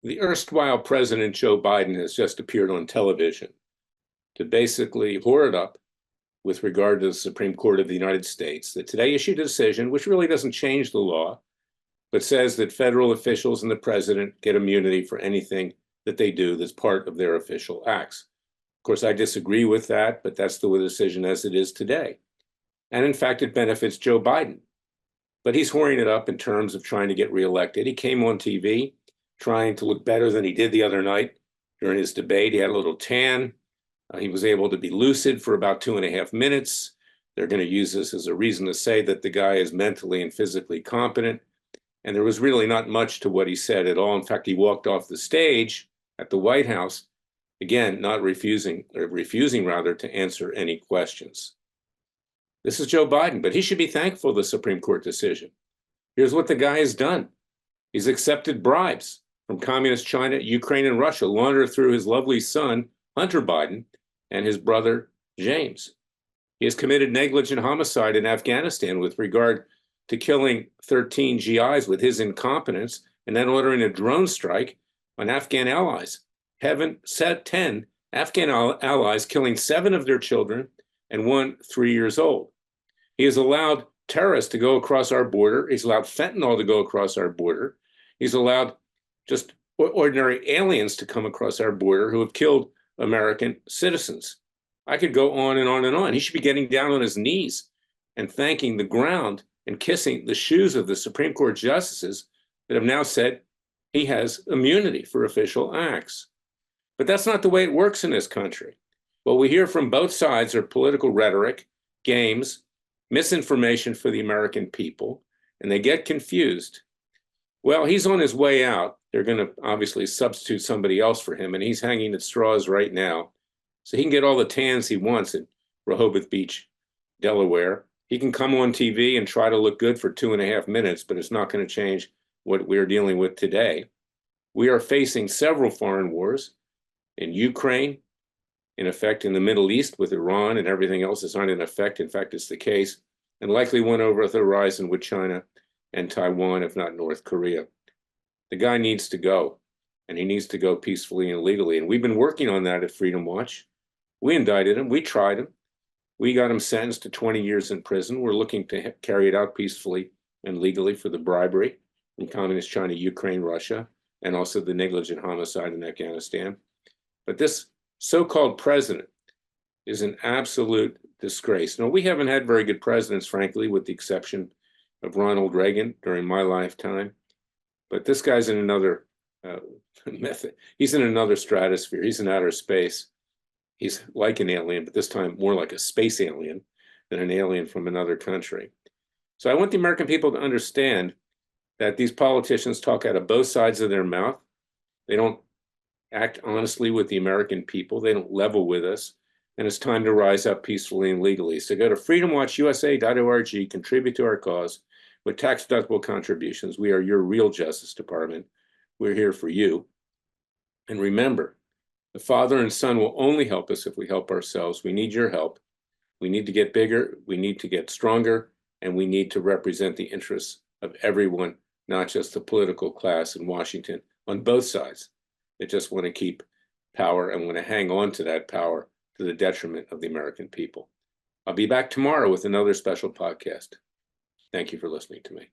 The erstwhile President Joe Biden has just appeared on television to basically whore it up with regard to the Supreme Court of the United States, that today issued a decision which really doesn't change the law, but says that federal officials and the president get immunity for anything that they do that's part of their official acts. Of course, I disagree with that, but that's the decision as it is today. And in fact, it benefits Joe Biden. But he's whoring it up in terms of trying to get reelected. He came on TV trying to look better than he did the other night during his debate. He had a little tan. He was able to be lucid for about 2.5 minutes. They're going to use this as a reason to say that the guy is mentally and physically competent. And there was really not much to what he said at all. In fact, he walked off the stage at the White House, again, not refusing rather to answer any questions. This is Joe Biden, but he should be thankful for the Supreme Court decision. Here's what the guy has done. He's accepted bribes from communist China, Ukraine, and Russia, laundered through his lovely son, Hunter Biden, and his brother, James. He has committed negligent homicide in Afghanistan with regard to killing 13 GIs with his incompetence and then ordering a drone strike on Afghan allies. Heaven set 10 Afghan allies, killing 7 of their children and 1 3 years old. He has allowed terrorists to go across our border. He's allowed fentanyl to go across our border. He's allowed just ordinary aliens to come across our border who have killed American citizens. I could go on and on and on. He should be getting down on his knees and thanking the ground and kissing the shoes of the Supreme Court justices that have now said he has immunity for official acts. But that's not the way it works in this country. What we hear from both sides are political rhetoric, games, misinformation for the American people, and they get confused. Well, he's on his way out. They're going to obviously substitute somebody else for him, and he's hanging at straws right now. So he can get all the tans he wants at Rehoboth Beach, Delaware. He can come on TV and try to look good for 2.5 minutes, but it's not going to change what we're dealing with today. We are facing several foreign wars in Ukraine, in effect in the Middle East with Iran, and everything else is not in effect. In fact, it's the case, and likely one over the horizon with China and Taiwan, if not North Korea. The guy needs to go, and he needs to go peacefully and legally. And we've been working on that at Freedom Watch. We indicted him. We tried him. We got him sentenced to 20 years in prison. We're looking to carry it out peacefully and legally for the bribery in communist China, Ukraine, Russia, and also the negligent homicide in Afghanistan. But this so-called president is an absolute disgrace. Now, we haven't had very good presidents, frankly, with the exception of Ronald Reagan during my lifetime. But this guy's in another method. He's in another stratosphere. He's in outer space. He's like an alien, but this time more like a space alien than an alien from another country. So I want the American people to understand that these politicians talk out of both sides of their mouth. They don't act honestly with the American people. They don't level with us. And it's time to rise up peacefully and legally. So go to freedomwatchusa.org, contribute to our cause with tax-deductible contributions. We are your real Justice Department. We're here for you. And remember, the Father and Son will only help us if we help ourselves. We need your help. We need to get bigger. We need to get stronger. And we need to represent the interests of everyone, not just the political class in Washington on both sides. They just want to keep power and want to hang on to that power to the detriment of the American people. I'll be back tomorrow with another special podcast. Thank you for listening to me.